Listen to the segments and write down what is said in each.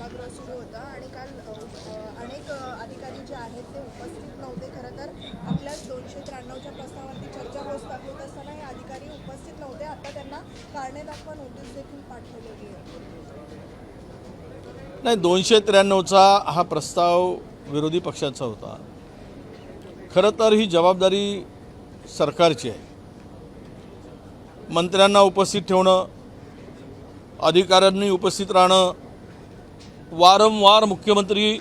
सभागृह सुरू होतं आणि काल अनेक अधिकारी जे आहेत ते उपस्थित नव्हते. खरं तर आपल्या 293च्या प्रस्तावावरती चर्चा होत असताना हे अधिकारी उपस्थित नव्हते. आता त्यांना कारणे दाखवा नोटीस देखील पाठवलेली आहे. नाही, 293चा हा प्रस्ताव विरोधी पक्षाचा होता. खरं तर ही जबाबदारी सरकारची आहे. मंत्र्यांना उपस्थित ठेवणं, अधिकाऱ्यांनी उपस्थित राहणं, वारंवार मुख्यमंत्री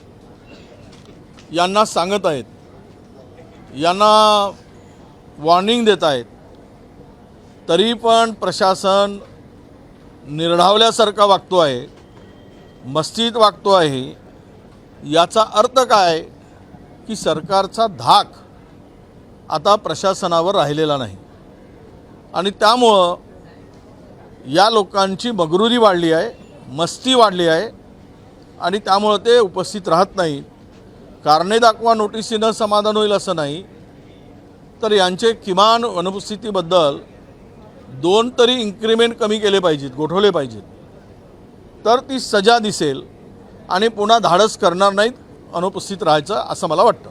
यांना सांगत आहेत, यांना वॉर्निंग देत आहेत, तरी पण प्रशासन निर्ढावल्यासारखा वागतो आहे, मस्तीत वागतो आहे. याचा अर्थ काय की सरकारचा धाक आता प्रशासनावर राहिलेला नाही आणि त्यामुळं या लोकांची मगरुरी वाढली आहे, मस्ती वाढली आहे आणि त्यामुळं ते उपस्थित राहत नाहीत. कारणे दाखवा नोटिसीनं समाधान होईल असं नाही, तर यांचे किमान अनुपस्थितीबद्दल 2 तरी इन्क्रिमेंट कमी केले पाहिजेत, गोठवले पाहिजेत, तर ती सजा दिसेल आणि पुन्हा धाडस करणार नाहीत अनुपस्थित राहायचं असं मला वाटतं.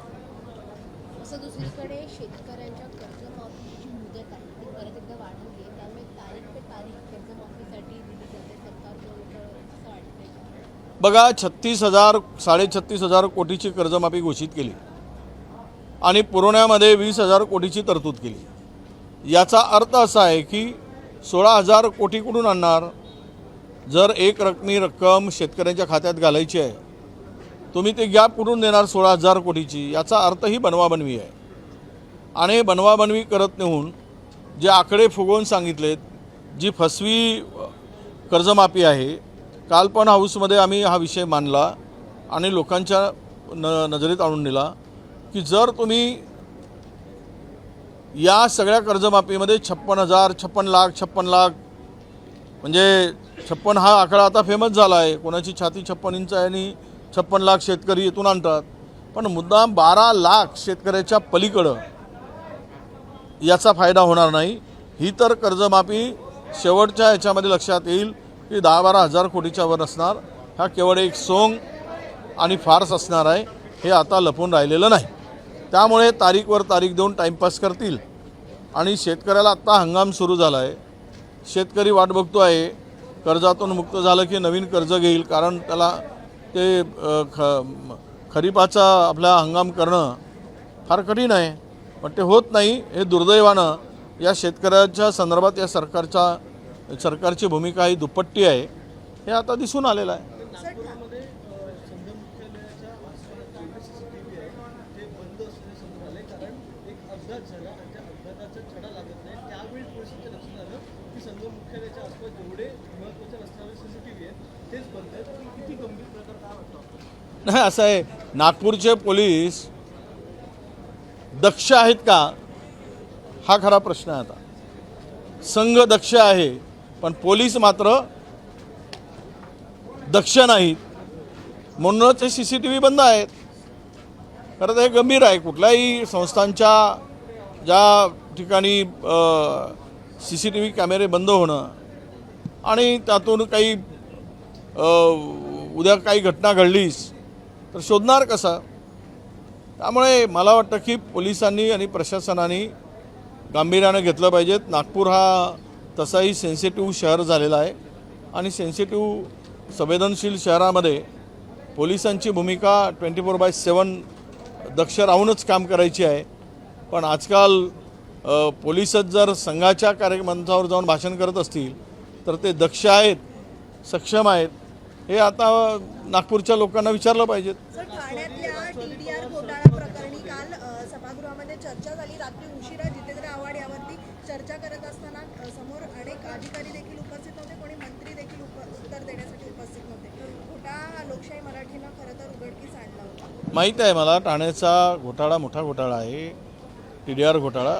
दुसरीकडे शेतकऱ्यांच्या कर्जमाफीची मुदत आहे ती परत एकदा वाढवली आहे, त्यामुळे तारीख पे तारीख कर्जमाफीसाठी दिली जाते सरकारकडून असं वाटतंय. बघा, 36,000 कोटीची कर्जमाफी घोषित केली आणि पुरवण्यामध्ये 20,000 कोटीची तरतूद केली. याचा अर्थ असा आहे की 16,000 कोटी कुठून आणणार? जर एक रकमी रक्कम शेतकऱ्यांच्या खात्यात घालायची आहे, तुम्ही ते गॅप कुठून देणार 16,000 कोटीची? याचा अर्थ ही बनवाबनवी आहे आणि बनवाबनवी करत नेऊन जे आकडे फुगवून सांगितलेत, जी फसवी कर्जमाफी आहे. काल पण हाऊसमध्ये आम्ही हा विषय मांडला आणि लोकांच्या नजरेत आणून दिला की जर तुम्ही या सगळ्या कर्जमाफीमध्ये 56 लाख म्हणजे 56 हा आकडा आता फेमस झाला आहे. कोणाची छाती 56 इंच आहे आणि 56 लाख शेतकरी इथून आणतात, पण मुद्दाम 12 लाख शेतकऱ्याच्या पलीकडं याचा फायदा होणार नाही. ही तर कर्जमाफी शेवटच्या ह्याच्यामध्ये लक्षात येईल की 10-12 हजार कोटीच्या वर असणार. हा केवळ एक सोंग आणि फार्स असणार आहे, हे आता लपून राहिलेलं नाही. त्यामुळे तारीखवर तारीख देऊन टाईमपास करतील आणि शेतकऱ्याला आत्ता हंगाम सुरू झाला आहे. शेतकरी वाट बघतो आहे, कर्जातून मुक्त झालं की नवीन कर्ज घेईल, कारण त्याला ते खरीपाचा आपला हंगाम करणं फार कठीण आहे, पण ते होत नाही. हे दुर्दैवानं या शेतकऱ्याच्या संदर्भात या सरकारची भूमिका ही दुप्पट्टी आहे, हे आता दिसून आलेलं आहे. नाही, असं आहे, नागपूरचे पोलीस दक्ष आहेत का हा खरा प्रश्न आहे. आता संघ दक्ष आहे पण पोलीस मात्र दक्ष नाहीत, म्हणूनच हे CCTV बंद आहेत. खरं तर हे गंभीर आहे. कुठल्याही संस्थांच्या ज्या ठिकाणी CCTV कॅमेरे बंद होणं आणि त्यातून काही उद्या काही घटना घडलीच तर शोधणार कसा? त्यामुळे मला वाटतं की पोलिसांनी आणि प्रशासनाने गांभीर्यानं घेतलं पाहिजेत. नागपूर हा तसाही सेन्सिटिव्ह शहर झालेला आहे आणि सेन्सिटिव्ह संवेदनशील शहरामध्ये पोलिसांची भूमिका 24/7 दक्ष राहूनच काम करायची आहे. पण आजकाल पोलिसच जर संघाच्या कार्यमंचावर जाऊन भाषण करत असतील तर ते दक्ष आहेत, सक्षम आहेत, हे आता नागपूरच्या लोकांना विचारलं पाहिजे. सर, ठाण्यातल्या TDR घोटाळा प्रकरणी काल सभागृहामध्ये चर्चा झाली. रात्री उशिरा जितेंद्र आव्हाड यावरती चर्चा करत असताना समोर अनेक अधिकारी देखील उपस्थित नव्हते, कोणी मंत्री देखील उत्तर देण्यासाठी उपस्थित नव्हते. घोटाळा लोकशाही मराठीनं खरं तर उघडकीस आणला होता. माहीत आहे मला, ठाण्याचा घोटाळा मोठा घोटाळा आहे, TDR घोटाळा.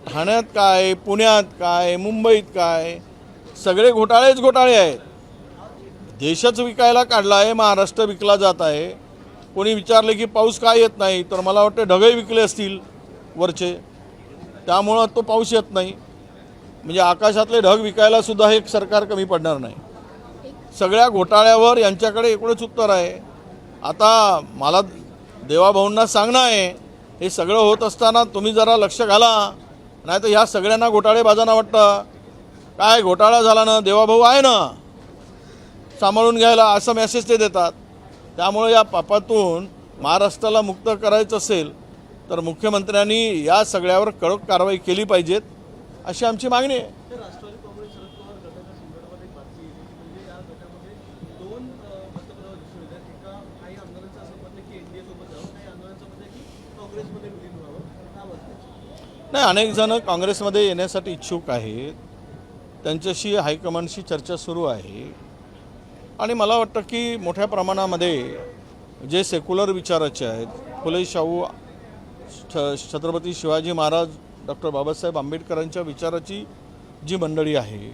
ठाण्यात काय, पुण्यात काय, मुंबईत काय, सगळे घोटाळे आहेत. देशच विकायला काढला आहे, महाराष्ट्र विकला जात आहे. कोणी विचारले की पाऊस काय येत नाही, तर मला वाटतं ढगही विकले असतील वरचे, त्यामुळं तो पाऊस येत नाही. म्हणजे आकाशातले ढग विकायला सुद्धा हे सरकार कमी पडणार नाही. सगळ्या घोटाळ्यावर यांच्याकडे एकूणच उत्तर आहे. आता मला देवाभाऊंना सांगणं आहे, हे सगळं होत असताना तुम्ही जरा लक्ष घाला, नाही तर ह्या सगळ्यांना घोटाळेबाजांना वाटतं काय घोटाळा झाला ना, देवाभाऊ आहे ना सांभाळून घ्यायला, असं मेसेज ते देतात. त्यामुळे या पापातून महाराष्ट्राला मुक्त करायचं असेल तर मुख्यमंत्र्यांनी या सगळ्यावर कडक कारवाई केली पाहिजेत, अशी आमची मागणी आहे. राष्ट्रवादी काँग्रेस शरद पवार गटाच्या संदर्भात एक बातमी येते की म्हणजे या गटामध्ये दोन मतप्रवाह दिसून येतात. एका काही आंदोलनाचं असं मत आहे की एनडीए सोबत जावं, काही आंदोलनाचं मत आहे की काँग्रेसमध्ये विलीन व्हावं. काय वाटतं? नाही, अनेक जण काँग्रेसमध्ये येण्यासाठी इच्छुक आहेत, त्यांच्याशी हायकमांडशी चर्चा सुरू आहे. आणि मला वाटतं की मोठ्या प्रमाणामध्ये जे सेक्युलर विचाराचे आहेत, फुले शाहू, छत्रपती शिवाजी महाराज, डॉक्टर बाबासाहेब आंबेडकरांच्या विचाराची जी मंडळी आहे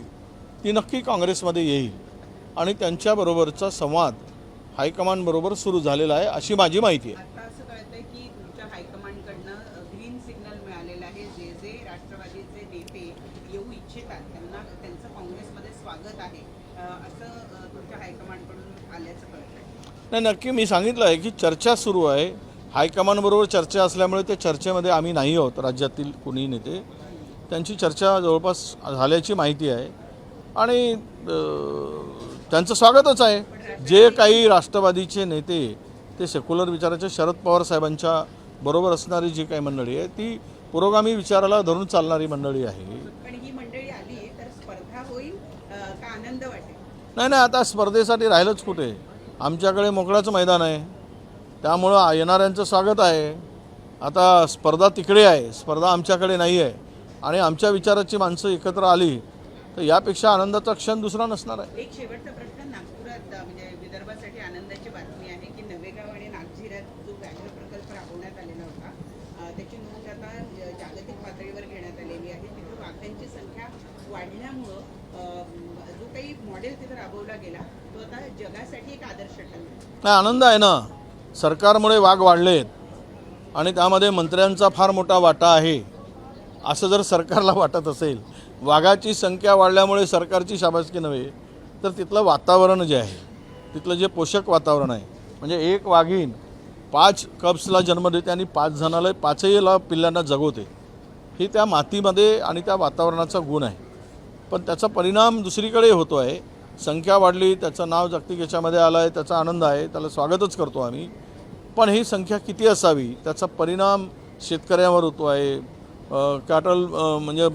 ती नक्की काँग्रेसमध्ये येईल आणि त्यांच्याबरोबरचा संवाद हायकमांडबरोबर सुरू झालेला आहे, अशी माझी माहिती आहे. आता असं कळतंय की तुमच्या हायकमांडकडनं ग्रीन सिग्नल मिळालेला आहे. जे जे राष्ट्रवादीचे नेते येऊ इच्छितात त्यांना त्यांचं काँग्रेसमध्ये स्वागत आहे, असं तुमच्या हायकमांडकडून आल्याचं कळतंय. नाही, नक्की मी सांगितलं आहे की चर्चा सुरू आहे. हायकमांडबरोबर चर्चा असल्यामुळे त्या चर्चेमध्ये आम्ही नाही आहोत, राज्यातील कुणी नेते. त्यांची चर्चा जवळपास झाल्याची माहिती आहे आणि त्यांचं स्वागतच आहे. जे काही राष्ट्रवादीचे नेते ते सेक्युलर विचाराचे शरद पवार साहेबांच्या बरोबर असणारी जी काही मंडळी आहे ती पुरोगामी विचाराला धरून चालणारी मंडळी आहे. पण ही मंडळी आली तर स्पर्धा होईल का आनंद वाटेल? नाही, आता स्पर्धेसाठी राहिलंच कुठे, आमच्याकडे मोकळाचं मैदान आहे, त्यामुळं येणाऱ्यांचं स्वागत आहे. आता स्पर्धा तिकडे आहे, स्पर्धा आमच्याकडे नाही आहे आणि आमच्या विचाराची माणसं एकत्र आली तर यापेक्षा आनंदाचा क्षण दुसरा नसणार आहे. एक शेवटचा प्रश्न, नागपुरात म्हणजे विदर्भासाठी आनंदाची बातमी आहे की नवेगाव आणि नागझिऱ्यात जो व्याघ्र प्रकल्प राबवण्यात आलेला होता त्याची नोंद आता जागतिक पातळीवर घेण्यात आलेली आहे. तिथे वाघांची संख्या वाढल्यामुळं जो काही मॉडेल तिथे राबवला गेला तो आता जगासाठी एक आदर्श ठरला. नाही, आनंद आहे ना, सरकारमुळे वाघ वाढलेत आणि त्यामध्ये मंत्र्यांचा फार मोठा वाटा आहे असं जर सरकारला वाटत असेल. वाघाची संख्या वाढल्यामुळे सरकारची शाबासकी नव्हे तर तिथलं वातावरण जे आहे, तिथलं जे पोषक वातावरण आहे, म्हणजे एक वाघीण 5 कब्सला जन्म देते आणि 5 जणाला 5ला पिल्लांना जगवते, ही त्या मातीमध्ये आणि त्या वातावरणाचा गुण आहे. पण त्याचा परिणाम दुसरीकडे होतो आहे. संख्या वाढली, त्याचं नाव जागतिक याच्यामध्ये आलं आहे, त्याचा आनंद आहे, त्याला स्वागतच करतो आम्ही. पण ही संख्या किती असावी त्याचा परिणाम शेतकऱ्यांवर होतो आहे. कॅटल म्हणजे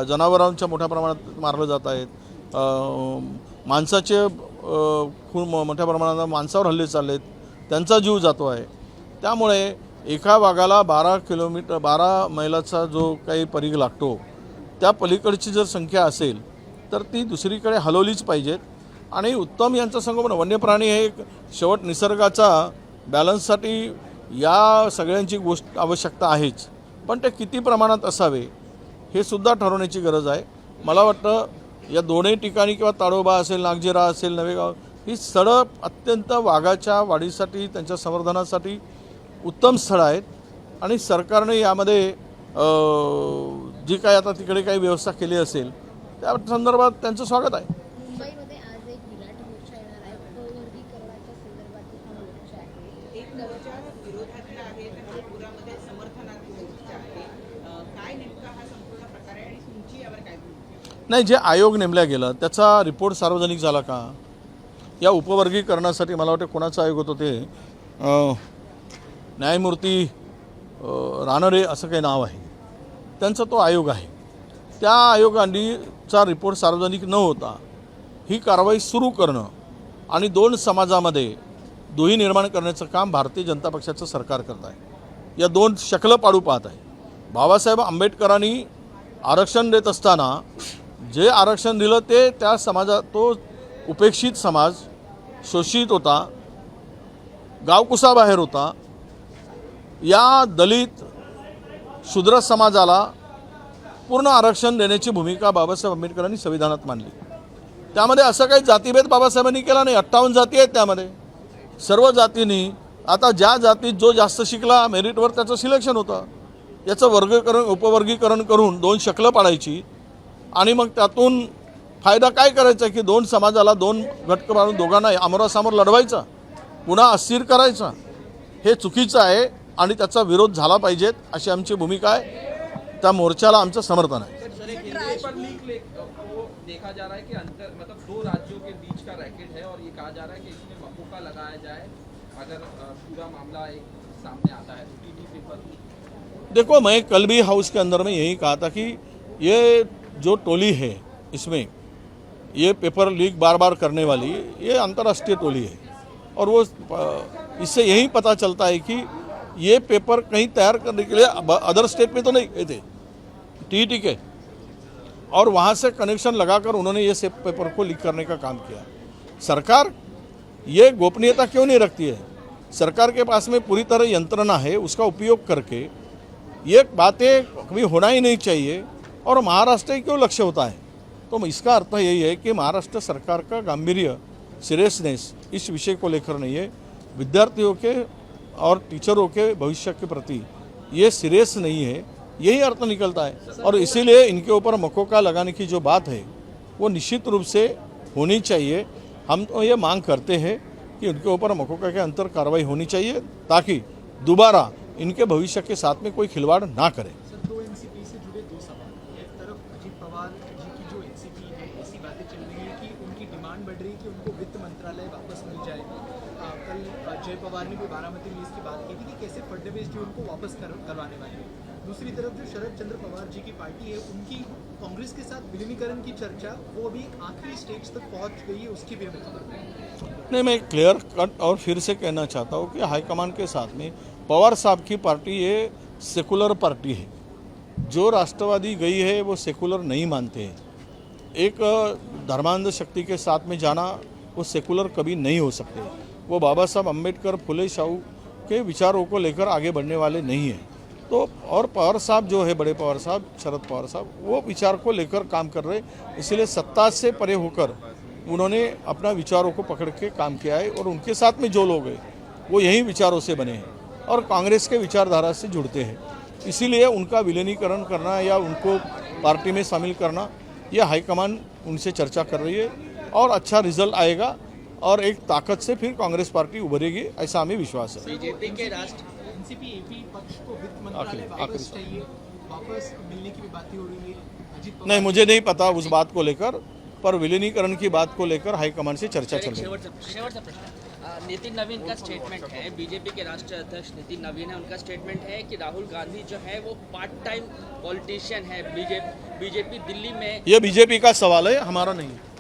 जनावरांच्या मोठ्या प्रमाणात मारलं जात आहेत. माणसाचे खूप मोठ्या प्रमाणात माणसावर हल्ले चालले आहेत, त्यांचा जीव जातो आहे. त्यामुळे एका वाघाला 12 मैलाचा जो काही परीघ लागतो त्या पलीकडची जर संख्या असेल तर ती दुसरीकडे हलवलीच पाहिजेत. आणि उत्तम यांचं संगोपन, वन्यप्राणी हे एक शेवट निसर्गाचा बॅलन्ससाठी या सगळ्यांची गोष्ट आवश्यकता आहेच, पण ते किती प्रमाणात असावे हे सुद्धा ठरवण्याची गरज आहे. मला वाटतं या दोन्ही ठिकाणी किंवा ताडोबा असेल, नागझिरा असेल, नवेगाव, ही स्थळं अत्यंत वाघाच्या वाढीसाठी, त्यांच्या संवर्धनासाठी उत्तम स्थळं आहेत आणि सरकारने यामध्ये जी काही आता तिकडे काही व्यवस्था केली असेल त्या संदर्भात त्यांचं स्वागत आहे. मुंबईमध्ये आज एक विराट मोर्चा येणार आहे, उपवर्गीकरणाच्या संदर्भातील हा मोर्चा आहे. एक मोर्चा विरोधातला आहे तर नागपुरामध्ये समर्थनात मोर्चा आहे. काय नेमका हा संपूर्ण प्रकार आहे आणि तुमची यावर काय भूमिका? नाही, जे आयोग नेमल्या गेला त्याचा रिपोर्ट सार्वजनिक झाला का? या उपवर्गीकरणासाठी मला वाटतं कोणाचा आयोग होतो ते न्यायमूर्ती रानडे असं काही नाव आहे, त्यांचा तो आयोग आहे. त्या आयोगाचा रिपोर्ट सार्वजनिक न होता ही कारवाई सुरू करणं आणि 2 समाजामध्ये दुही निर्माण करण्याचं काम भारतीय जनता पक्षाचं सरकार करत आहे. या 2 शकलं पाडू पाहत आहे. बाबासाहेब आंबेडकरांनी आरक्षण देत असताना जे आरक्षण दिलं ते त्या समाजात, तो उपेक्षित समाज, शोषित होता, गावकुसाबाहेर होता. या दलित शूद्र समाजाला पूर्ण आरक्षण देण्याची भूमिका बाबासाहेब आंबेडकरांनी संविधानात मांडली. त्यामध्ये असं काही जातीभेद बाबासाहेबांनी केला नाही. 58 जाती आहेत त्यामध्ये, सर्व जातींनी. आता ज्या जातीत जो जास्त शिकला मेरिटवर त्याचं सिलेक्शन होतं, याचं वर्गीकरण उपवर्गीकरण करून 2 शकलं पाडायची आणि मग त्यातून फायदा काय करायचा की दोन समाजाला दोन घटक मारून दोघांना आमोरासमोर लढवायचा, पुन्हा अस्थिर करायचा, हे चुकीचं आहे आणि त्याचा विरोध झाला पाहिजेत अशी आमची भूमिका आहे. त्या मोर्चाला आमचं समर्थन आहे. सर एक पेपर लीक को देखा जा रहा है कि अंतर मतलब दो राज्यों के बीच का रैकेट है और ये कहा जा रहा है कि इसमें मकोका लगाया जाए अगर पूरा मामला एक सामने आता है तो टीटी पेपर। देखो, मैं कल भी हाउस के अंदर में यही कहा था कि ये जो टोली है इसमें ये पेपर लीक बार बार करने वाली ये अंतर्राष्ट्रीय टोली है और वो इससे यही पता चलता है कि ये पेपर कहीं तैयार करने के लिए अदर स्टेट में तो नहीं गए थे, टीटी के, और वहाँ से कनेक्शन लगाकर उन्होंने ये से पेपर को लीक करने का काम किया. सरकार ये गोपनीयता क्यों नहीं रखती है? सरकार के पास में पूरी तरह यंत्रणा है, उसका उपयोग करके ये बातें कभी होना ही नहीं चाहिए और महाराष्ट्र ही क्यों लक्ष्य होता है. तो इसका अर्थ यही है कि महाराष्ट्र सरकार का गांभीर्य, सीरियसनेस इस विषय को लेकर नहीं है, विद्यार्थियों के और टीचरों के भविष्य के प्रति ये सीरियस नहीं है, यही अर्थ निकलता है. और इसीलिए इनके ऊपर मकोका लगाने की जो बात है वो निश्चित रूप से होनी चाहिए. हम तो ये मांग करते हैं कि उनके ऊपर मकोका के अंतर कार्रवाई होनी चाहिए ताकि दोबारा इनके भविष्य के साथ में कोई खिलवाड़ ना करे. सर, दो एनसीपी से जुड़े दो सवाल. एक तरफ अजीत पवार जी की जो एनसीपी है, ऐसी बातें चल रही है कि उनकी डिमांड बढ़ रही है कि उनको वित्त मंत्रालय वापस मिल जाए. कल जय पवार ने भी बारामती में इसकी बात की थी कि कैसे फडणवीस जी उनको वापस करवाने वाले हैं. दूसरी तरफ जो शरद चंद्र पवार जी की पार्टी है, उनकी कांग्रेस के साथ विलीनीकरण की चर्चा वो अभी आखिरी स्टेज तक पहुंच गई है, उसकी भी हमें खबर नहीं, मैं क्लियर कट और फिर से कहना चाहता हूँ कि हाईकमान के साथ में पवार साहब की पार्टी ये सेकुलर पार्टी है. जो राष्ट्रवादी गई है वो सेकुलर नहीं मानते हैं. एक धर्मांध शक्ति के साथ में जाना वो सेकुलर कभी नहीं हो सकते. वो बाबा साहब अम्बेडकर, फुले शाहू के विचारों को लेकर आगे बढ़ने वाले नहीं हैं. तो और पवार साहब जो है, बड़े पवार साहब, शरद पवार साहब, वो विचार को लेकर काम कर रहे. इसलिए सत्ता से परे होकर उन्होंने अपना विचारों को पकड़ के काम किया है और उनके साथ में जो लोग हैं वो यही विचारों से बने हैं और कांग्रेस के विचारधारा से जुड़ते हैं. इसीलिए उनका विलीनीकरण करना या उनको पार्टी में शामिल करना, यह हाईकमान उनसे चर्चा कर रही है और अच्छा रिजल्ट आएगा और एक ताकत से फिर कांग्रेस पार्टी उभरेगी, ऐसा हमें विश्वास है. बीजेपी के राष्ट्र एनसीपी एपी पक्ष को वित्त मंत्रालय वापस चाहिए, वापस मिलने की भी बातें हो रही है. अजीत पवार नहीं, मुझे नहीं पता उस बात को लेकर, पर विलीनीकरण की बात को लेकर हाईकमान से चर्चा चल रही है. शेवटचा प्रश्न, नितिन नवीन का स्टेटमेंट है, बीजेपी के राष्ट्रीय अध्यक्ष नितिन नवीन है, उनका स्टेटमेंट है कि राहुल गांधी जो है वो पार्ट टाइम पॉलिटिशियन है. बीजेपी दिल्ली में ये बीजेपी का सवाल है, हमारा नहीं है.